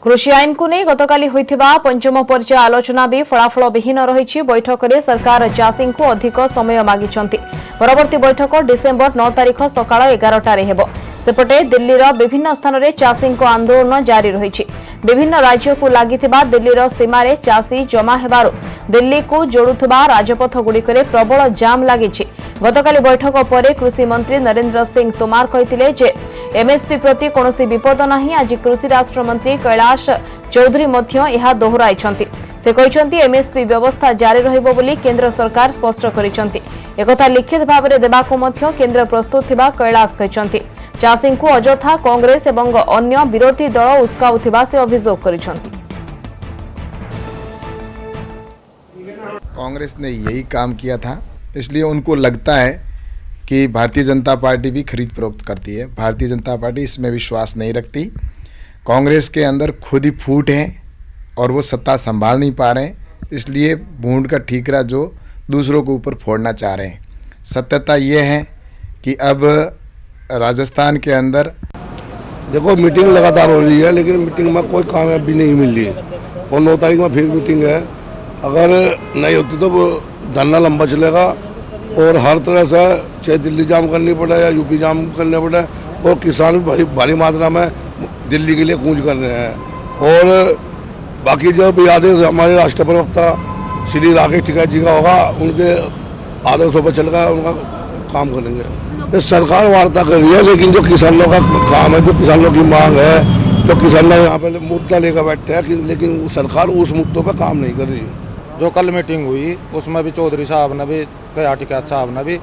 कृषि आईन को नहीं गतकाली होइथिबा पंचम पर्याय आलोचना भी फलाफल विहीन रही। बैठक में सरकार चाषी को अधिक समय मागिछंती। परवर्ती बैठक डिसेम्बर 9 तारिख सकाळ 11टारे हेबो। सेपटे दिल्लीर विभिन्न स्थान में चाषी आंदोलन जारी रही। विभिन्न राज्य को लागिथिबा दिल्लीर सीमार चाषी जमा हेबारु दिल्ली को जोड़ुथिबा राजपथ गुड़िकरे प्रबल जाम लागिछि। गतकाली बैठक पर कृषि मंत्री नरेंद्र सिंह तोमार कहिथिले जे एमएसपी प्रति कोनोसी विपद नाही। आज कृषि राष्ट्र मंत्री कैलाश चौधरी मध्य यह दोहराइछंती। से कहिसंती एमएसपी व्यवस्था जारी रहिबो बोली केंद्र सरकार स्पष्ट करिसंती। एकथा लिखित भाव में देबाको मध्य केंद्र प्रस्तुत थिबा कैलाश कहिसंती। चाषी को अजथा कांग्रेस एवं अन्य विरोधी दल उस्काउथिबा से अभियोग करिसंती। कांग्रेस ने यही काम किया था, इसलिए उनको लगता है कि भारतीय जनता पार्टी भी खरीद फरोख्त करती है। भारतीय जनता पार्टी इसमें विश्वास नहीं रखती। कांग्रेस के अंदर खुद ही फूट है और वो सत्ता संभाल नहीं पा रहे हैं, इसलिए भूंड का ठीकरा जो दूसरों के ऊपर फोड़ना चाह रहे हैं। सत्यता ये है कि अब राजस्थान के अंदर देखो मीटिंग लगातार हो रही है, लेकिन मीटिंग में कोई कामयाबी नहीं मिल रही और 9 तारीख में फिर मीटिंग है। अगर नहीं होती तो धरना लंबा चलेगा और हर तरह से चाहे दिल्ली जाम करनी पड़े या यूपी जाम करने पड़े, और किसान भी भारी मात्रा में दिल्ली के लिए कूच कर रहे हैं। और बाकी जो भी आदेश हमारे राष्ट्रीय प्रवक्ता श्री राकेश टिकैत जी का होगा, उनके आदर्शों पर चलकर उनका काम करेंगे। सरकार वार्ता कर रही है, लेकिन जो किसानों का काम है, जो किसानों की मांग है, जो किसान यहाँ पे मुद्दा लेकर बैठे हैं, लेकिन सरकार उस मुद्दों पर काम नहीं कर रही। जो कल मीटिंग हुई उसमें भी चौधरी साहब ने भी कहा, टिकैत साहब ने भी,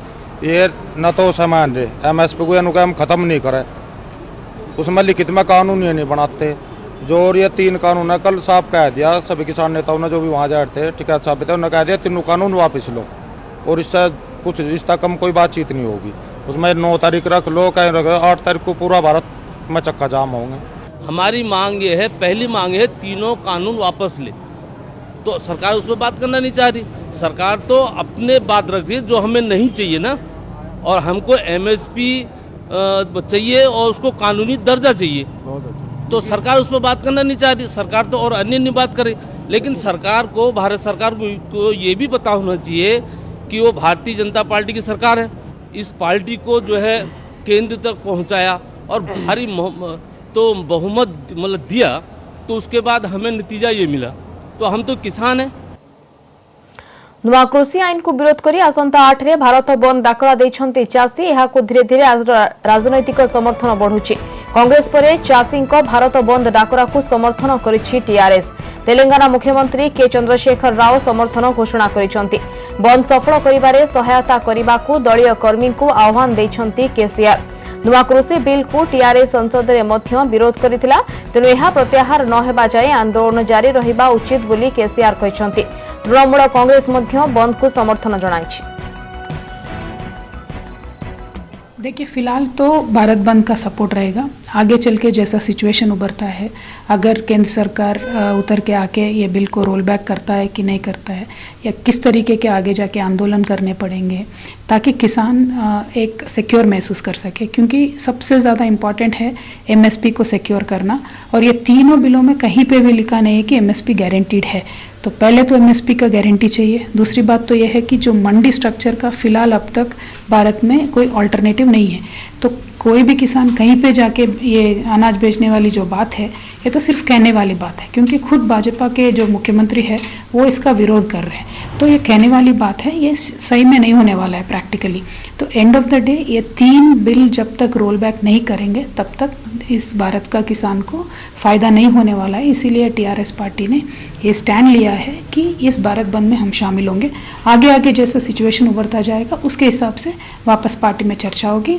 ये न तो सामान रहे एमएसपी को हम खत्म नहीं करें, उसमें लिखित में कानून ये नहीं बनाते। जो ये 3 कानून है, कल साहब कह दिया सभी किसान नेताओं ने जो भी वहाँ जा रहे थे, टिकैत साहब थे, उन्होंने कह दिया 3 कानून वापस लो और इससे कुछ इस तक कम कोई बातचीत नहीं होगी। उसमें 9 तारीख रख लो, कहीं रख लो, 8 तारीख को पूरा भारत में चक्का जाम होंगे। हमारी मांग ये है, पहली मांग है 3 कानून वापस ले। तो सरकार उस पर बात करना नहीं चाह रही। सरकार तो अपने बात रख रही है जो हमें नहीं चाहिए ना, और हमको एमएसपी चाहिए और उसको कानूनी दर्जा चाहिए। तो सरकार उस पर बात करना नहीं चाह रही। सरकार तो और अन्य नहीं बात करे, लेकिन सरकार को, भारत सरकार को ये भी पता होना चाहिए कि वो भारतीय जनता पार्टी की सरकार है। इस पार्टी को जो है केंद्र तक पहुंचाया और भारी तो बहुमत मतलब दिया, तो उसके बाद हमें नतीजा ये मिला। तो हम तो किसान हैं। नुआ कृषि आईन को विरोध करी आसंता 8 रे भारत बंद डाकरा देछंती चाषी। यहा को धीरे धीरे राजनैतिक समर्थन बढ़ुची। कांग्रेस परे चाषी को भारत बंद डाकरा को समर्थन करिछि टीआरएस। तेलंगाना मुख्यमंत्री के चंद्रशेखर राव समर्थन घोषणा करिसंती। बंद सफल करिबारे सहायता करिबाकू दलीय कर्मी को आह्वान देछंती केसीआर। नुआ कृषि बिल को टीआरएस संसद में मध्य विरोध करिथिला, तेणु यह प्रत्याहार न हेबा जाए आंदोलन जारी रहिबा उचित बोली केसीआर कहिसंती। तृणमूल कांग्रेस मध्य बंद को समर्थन जणाइछि। देखिए, फिलहाल तो भारत बंद का सपोर्ट रहेगा। आगे चल के जैसा सिचुएशन उभरता है, अगर केंद्र सरकार उतर के आके ये बिल को रोल बैक करता है कि नहीं करता है, या किस तरीके के आगे जाके आंदोलन करने पड़ेंगे ताकि किसान एक सिक्योर महसूस कर सके, क्योंकि सबसे ज़्यादा इम्पॉर्टेंट है एमएसपी को सिक्योर करना। और ये तीनों बिलों में कहीं पे भी लिखा नहीं है कि एमएसपी गारंटीड है। तो पहले तो एमएसपी का गारंटी चाहिए। दूसरी बात तो यह है कि जो मंडी स्ट्रक्चर का फिलहाल अब तक भारत में कोई अल्टरनेटिव नहीं है। तो कोई भी किसान कहीं पे जाके ये अनाज बेचने वाली जो बात है, ये तो सिर्फ कहने वाली बात है, क्योंकि खुद भाजपा के जो मुख्यमंत्री है वो इसका विरोध कर रहे हैं। तो ये कहने वाली बात है, ये सही में नहीं होने वाला है प्रैक्टिकली। तो एंड ऑफ द डे ये 3 बिल जब तक रोल बैक नहीं करेंगे तब तक इस भारत का किसान को फ़ायदा नहीं होने वाला है। इसीलिए टीआरएस पार्टी ने ये स्टैंड लिया है कि इस भारत बंद में हम शामिल होंगे। आगे आगे जैसा सिचुएशन उभरता जाएगा उसके हिसाब से वापस पार्टी में चर्चा होगी।